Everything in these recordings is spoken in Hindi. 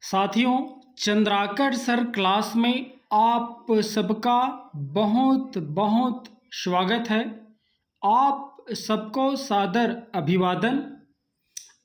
साथियों, चंद्राकर सर क्लास में आप सबका बहुत बहुत स्वागत है। आप सबको सादर अभिवादन।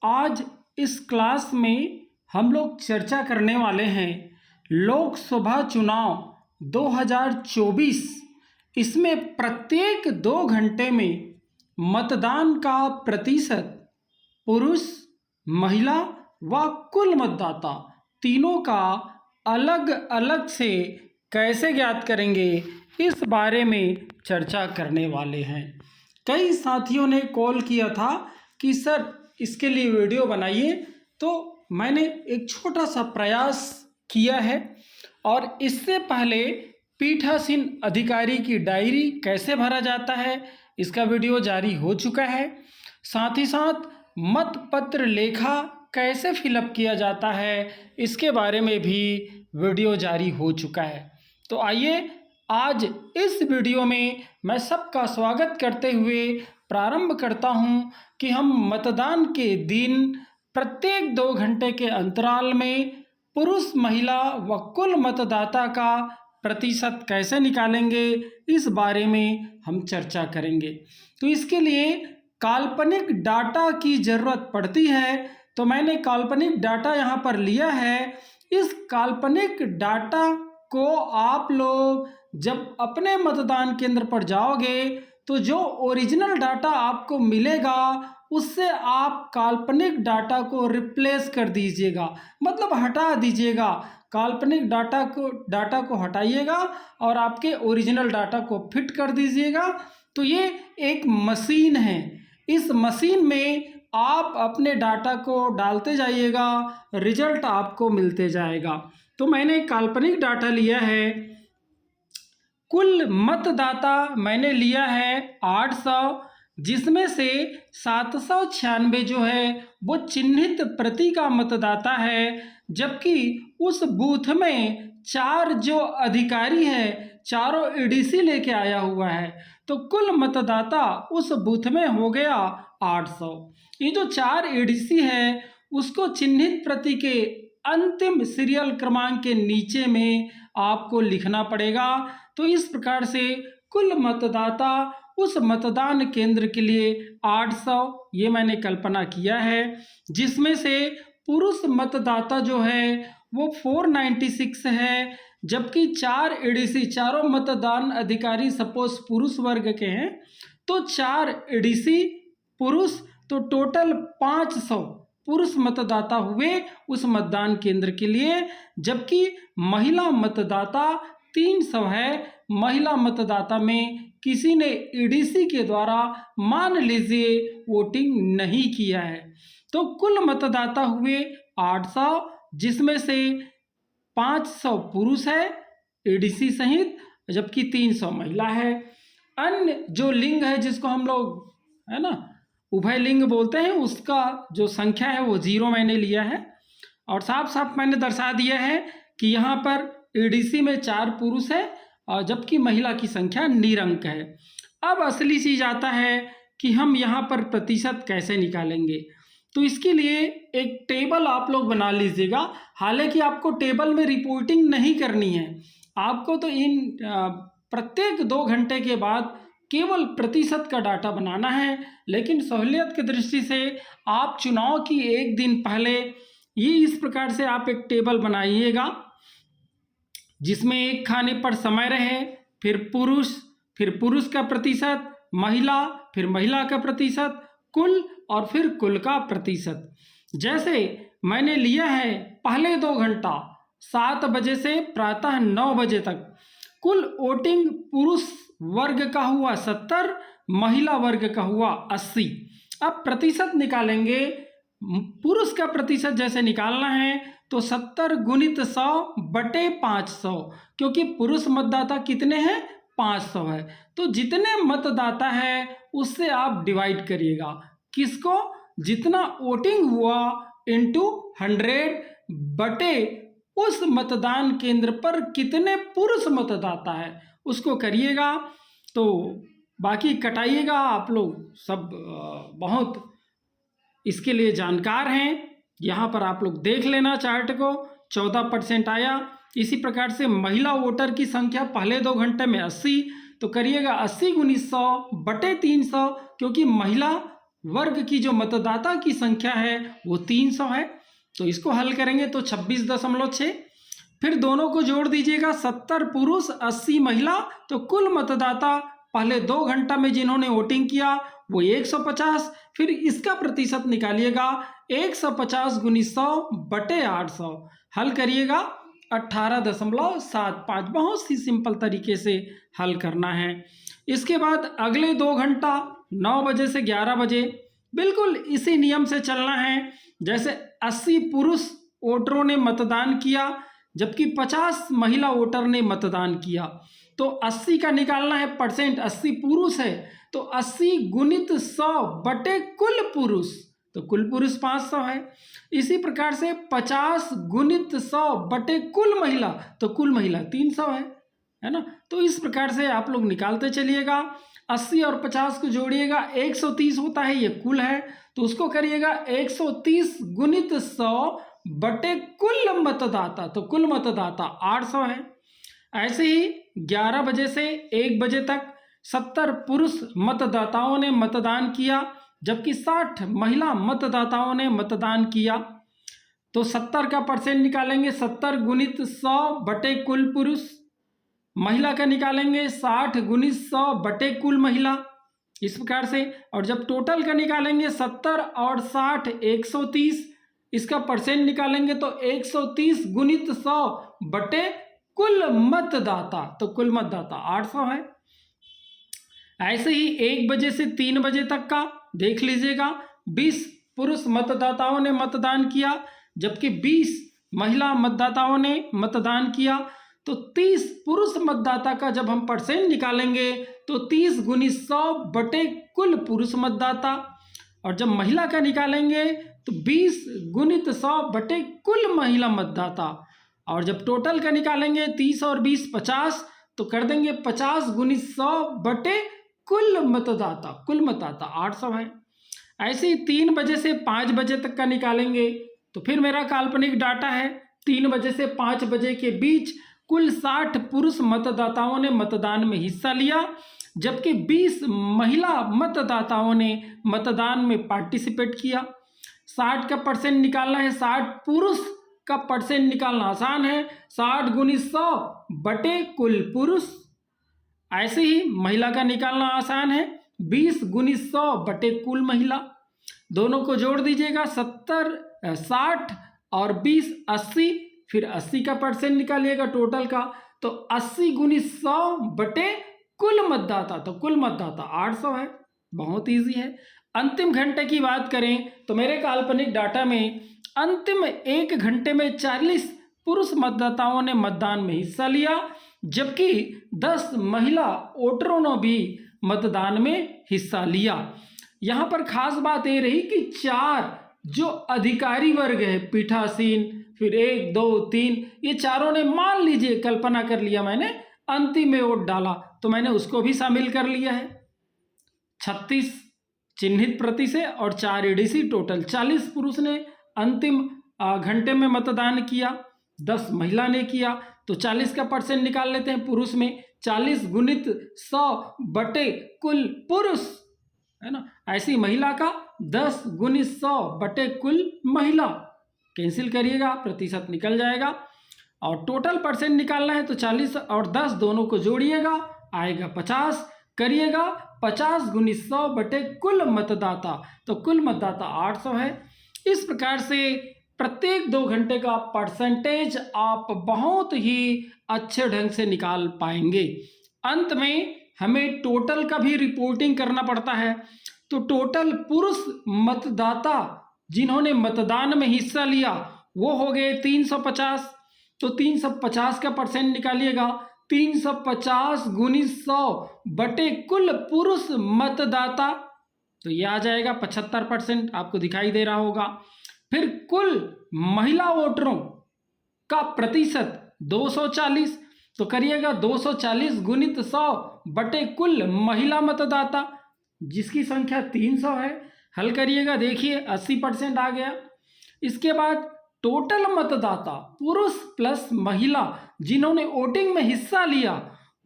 आज इस क्लास में हम लोग चर्चा करने वाले हैं लोकसभा चुनाव 2024। इसमें प्रत्येक 2 घंटे में मतदान का प्रतिशत पुरुष, महिला व कुल मतदाता तीनों का अलग अलग से कैसे ज्ञात करेंगे, इस बारे में चर्चा करने वाले हैं। कई साथियों ने कॉल किया था कि सर इसके लिए वीडियो बनाइए, तो मैंने एक छोटा सा प्रयास किया है। और इससे पहले पीठासीन अधिकारी की डायरी कैसे भरा जाता है, इसका वीडियो जारी हो चुका है। साथ ही साथ मतपत्र लेखा कैसे फिलअप किया जाता है, इसके बारे में भी वीडियो जारी हो चुका है। तो आइए आज इस वीडियो में मैं सबका स्वागत करते हुए प्रारंभ करता हूं कि हम मतदान के दिन प्रत्येक 2 घंटे के अंतराल में पुरुष, महिला व कुल मतदाता का प्रतिशत कैसे निकालेंगे, इस बारे में हम चर्चा करेंगे। तो इसके लिए काल्पनिक डाटा की ज़रूरत पड़ती है, तो मैंने काल्पनिक डाटा यहाँ पर लिया है। इस काल्पनिक डाटा को आप लोग जब अपने मतदान केंद्र पर जाओगे तो जो ओरिजिनल डाटा आपको मिलेगा उससे आप काल्पनिक डाटा को रिप्लेस कर दीजिएगा, मतलब हटा दीजिएगा। काल्पनिक डाटा को हटाइएगा और आपके ओरिजिनल डाटा को फिट कर दीजिएगा। तो ये एक मशीन है, इस मशीन में आप अपने डाटा को डालते जाइएगा, रिजल्ट आपको मिलते जाएगा। तो मैंने काल्पनिक डाटा लिया है। कुल मतदाता मैंने लिया है 800, जिसमें से 796 जो है वो चिन्हित प्रति का मतदाता है, जबकि उस बूथ में 4 जो अधिकारी है चारों ईडीसी लेके आया हुआ है। तो कुल मतदाता उस बूथ में हो गया 800। ये जो 4 ईडीसी है उसको चिन्हित प्रति के अंतिम सीरियल क्रमांक के नीचे में आपको लिखना पड़ेगा। तो इस प्रकार से कुल मतदाता उस मतदान केंद्र के लिए 800 ये मैंने कल्पना किया है, जिसमें से पुरुष मतदाता जो है वो 496 है, जबकि 4 एडीसी चारों मतदान अधिकारी सपोज पुरुष वर्ग के हैं तो 4 एडीसी पुरुष, तो टोटल 500 पुरुष मतदाता हुए उस मतदान केंद्र के लिए, जबकि महिला मतदाता 300 है। महिला मतदाता में किसी ने ईडीसी के द्वारा मान लीजिए वोटिंग नहीं किया है। तो कुल मतदाता हुए 800, जिसमें से 500 पुरुष है ईडीसी सहित, जबकि 300 महिला है। अन्य जो लिंग है जिसको हम लोग है ना उभय लिंग बोलते हैं, उसका जो संख्या है वो 0 मैंने लिया है। और साफ साफ मैंने दर्शा दिया है कि यहाँ पर ईडीसी में 4 पुरुष है और जबकि महिला की संख्या निरंक है। अब असली चीज़ आता है कि हम यहाँ पर प्रतिशत कैसे निकालेंगे। तो इसके लिए एक टेबल आप लोग बना लीजिएगा। हालांकि आपको टेबल में रिपोर्टिंग नहीं करनी है, आपको तो इन प्रत्येक 2 घंटे के बाद केवल प्रतिशत का डाटा बनाना है। लेकिन सहूलियत की दृष्टि से आप चुनाव की एक दिन पहले ये इस प्रकार से आप एक टेबल बनाइएगा, जिसमें एक खाने पर समय रहे, फिर पुरुष का प्रतिशत, महिला, फिर महिला का प्रतिशत, कुल और फिर कुल का प्रतिशत। जैसे मैंने लिया है पहले 2 घंटा 7 बजे से प्रातः 9 बजे तक, कुल वोटिंग पुरुष वर्ग का हुआ 70, महिला वर्ग का हुआ 80। अब प्रतिशत निकालेंगे। पुरुष का प्रतिशत जैसे निकालना है तो 70 गुणित 100 बटे 500, क्योंकि पुरुष मतदाता कितने हैं 500 है। तो जितने मतदाता है उससे आप डिवाइड करिएगा, किसको, जितना वोटिंग हुआ इनटू 100 बटे उस मतदान केंद्र पर कितने पुरुष मतदाता है उसको करिएगा। तो बाकी कटाइएगा। आप लोग सब बहुत इसके लिए जानकार हैं, यहाँ पर आप लोग देख लेना चार्ट को। 14% आया। इसी प्रकार से महिला वोटर की संख्या पहले 2 घंटे में 80, तो करिएगा 80 गुनी 100 बटे 300, क्योंकि महिला वर्ग की जो मतदाता की संख्या है वो 300 है। तो इसको हल करेंगे तो 26.6। फिर दोनों को जोड़ दीजिएगा, 70 पुरुष 80 महिला, तो कुल मतदाता पहले 2 घंटा में जिन्होंने वोटिंग किया वो 150। फिर इसका प्रतिशत निकालिएगा, 150 गुनी 100 बटे 800, हल करिएगा 18.75। बहुत ही सिंपल तरीके से हल करना है। इसके बाद अगले 2 घंटा 9 बजे से 11 बजे बिल्कुल इसी नियम से चलना है। जैसे 80 पुरुष वोटरों ने मतदान किया जबकि 50 महिला वोटर ने मतदान किया, तो 80 का निकालना है परसेंट। 80 पुरुष है तो 80 गुणित 100 बटे कुल पुरुष, तो कुल पुरुष 500 है। इसी प्रकार से 50 गुणित 100 बटे कुल महिला, तो कुल महिला 300 है ना। तो इस प्रकार से आप लोग निकालते चलिएगा। 80 और 50 को जोड़िएगा, 130 होता है, ये कुल है, तो उसको करिएगा 130 गुणित 100 बटे कुल मतदाता, तो कुल मतदाता 800 है। ऐसे ही 11 बजे से 1 बजे तक 70 पुरुष मतदाताओं ने मतदान किया जबकि 60 महिला मतदाताओं ने मतदान किया, तो 70 का परसेंट निकालेंगे, 70 गुणित 100 बटे कुल पुरुष। महिला का निकालेंगे 60 गुणित 100 बटे कुल महिला, इस प्रकार से। और जब टोटल का निकालेंगे 70 और 60 130, इसका परसेंट निकालेंगे तो 130 गुणित 100 बटे कुल मतदाता, तो कुल मतदाता 800 है। ऐसे ही 1 बजे से 3 बजे तक का देख लीजिएगा, 20 पुरुष मतदाताओं ने मतदान किया जबकि 20 महिला मतदाताओं ने मतदान किया, तो 30 पुरुष मतदाता का जब हम परसेंट निकालेंगे तो 30 गुणित 100 बटे कुल पुरुष मतदाता। और जब महिला का निकालेंगे तो 20 गुणित 100 बटे कुल महिला मतदाता। और जब टोटल का निकालेंगे 30 और 20 50, तो कर देंगे 50 गुणित 100 बटे कुल मतदाता, कुल मतदाता 800 है। ऐसे ही 3 बजे से 5 बजे तक का निकालेंगे तो फिर मेरा काल्पनिक डाटा है 3 बजे से 5 बजे के बीच कुल 60 पुरुष मतदाताओं ने मतदान में हिस्सा लिया जबकि 20 महिला मतदाताओं ने मतदान में पार्टिसिपेट किया। 60 का परसेंट निकालना है, 60 पुरुष का परसेंट निकालना आसान है, 60 गुणित 100 बटे कुल पुरुष। ऐसे ही महिला का निकालना आसान है, 20 गुणित 100 बटे कुल महिला। दोनों को जोड़ दीजिएगा, 60 और 20 80, फिर 80 का परसेंट निकालिएगा टोटल का, तो 80 गुणित 100 बटे कुल मतदाता, तो कुल मतदाता 800 है। बहुत इजी है। अंतिम घंटे की बात करें तो मेरे काल्पनिक डाटा में अंतिम 1 घंटे में 40 पुरुष मतदाताओं ने मतदान में हिस्सा लिया जबकि 10 महिला वोटरों ने भी मतदान में हिस्सा लिया। यहाँ पर खास बात ये रही कि 4 जो अधिकारी वर्ग है, पीठासीन, फिर 1 2 3, ये चारों ने मान लीजिए कल्पना कर लिया मैंने अंतिम में वोट डाला, तो मैंने उसको भी शामिल कर लिया है। 36 चिन्हित प्रति से और 4 एडीसी, टोटल 40 पुरुष ने अंतिम घंटे में मतदान किया, 10 महिला ने किया, तो 40 का परसेंट निकाल लेते हैं पुरुष में, 40 गुणित 100 बटे कुल पुरुष, है ना। ऐसी महिला का 10 गुणित 100 बटे कुल महिला, कैंसिल करिएगा, प्रतिशत निकल जाएगा। और टोटल परसेंट निकालना है तो 40 और 10 दोनों को जोड़िएगा, आएगा 50, करिएगा 50 गुणित 100 बटे कुल मतदाता, तो कुल मतदाता 800 है। इस प्रकार से प्रत्येक 2 घंटे का परसेंटेज आप बहुत ही अच्छे ढंग से निकाल पाएंगे। अंत में हमें टोटल का भी रिपोर्टिंग करना पड़ता है, तो टोटल पुरुष मतदाता जिन्होंने मतदान में हिस्सा लिया वो हो गए 350, तो 350 का परसेंट निकालिएगा, 350 गुणित 100 बटे कुल पुरुष मतदाता, तो ये आ जाएगा 75%, आपको दिखाई दे रहा होगा। फिर कुल महिला वोटरों का प्रतिशत 240, तो करिएगा 240 गुणित 100 बटे कुल महिला मतदाता जिसकी संख्या 300 है, हल करिएगा, देखिए 80% आ गया। इसके बाद टोटल मतदाता पुरुष प्लस महिला जिन्होंने वोटिंग में हिस्सा लिया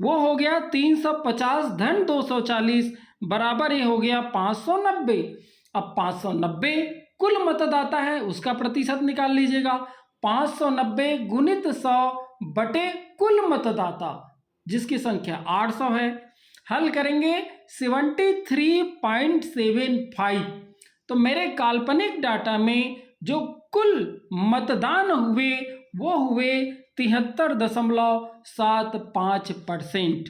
वो हो गया 350 धन 240 बराबर ये हो गया 590। अब 590 कुल मतदाता है उसका प्रतिशत निकाल लीजिएगा। 590 गुणित 100 बटे कुल मतदाता जिसकी संख्या 800 है। हल करेंगे 73.75। तो मेरे काल्पनिक डाटा में जो कुल मतदान हुए वो हुए 73.75%।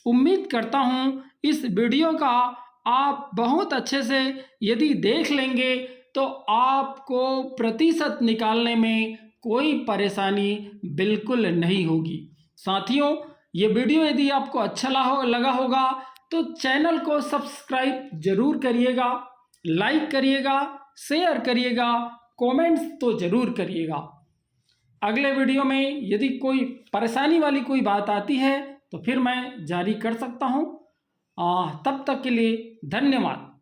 उम्मीद करता हूँ इस वीडियो का आप बहुत अच्छे से यदि देख लेंगे तो आपको प्रतिशत निकालने में कोई परेशानी बिल्कुल नहीं होगी। साथियों, ये वीडियो यदि आपको अच्छा लगा होगा तो चैनल को सब्सक्राइब जरूर करिएगा, लाइक करिएगा, शेयर करिएगा, कमेंट्स तो जरूर करिएगा। अगले वीडियो में यदि कोई परेशानी वाली कोई बात आती है तो फिर मैं जारी कर सकता हूँ। तब तक के लिए धन्यवाद।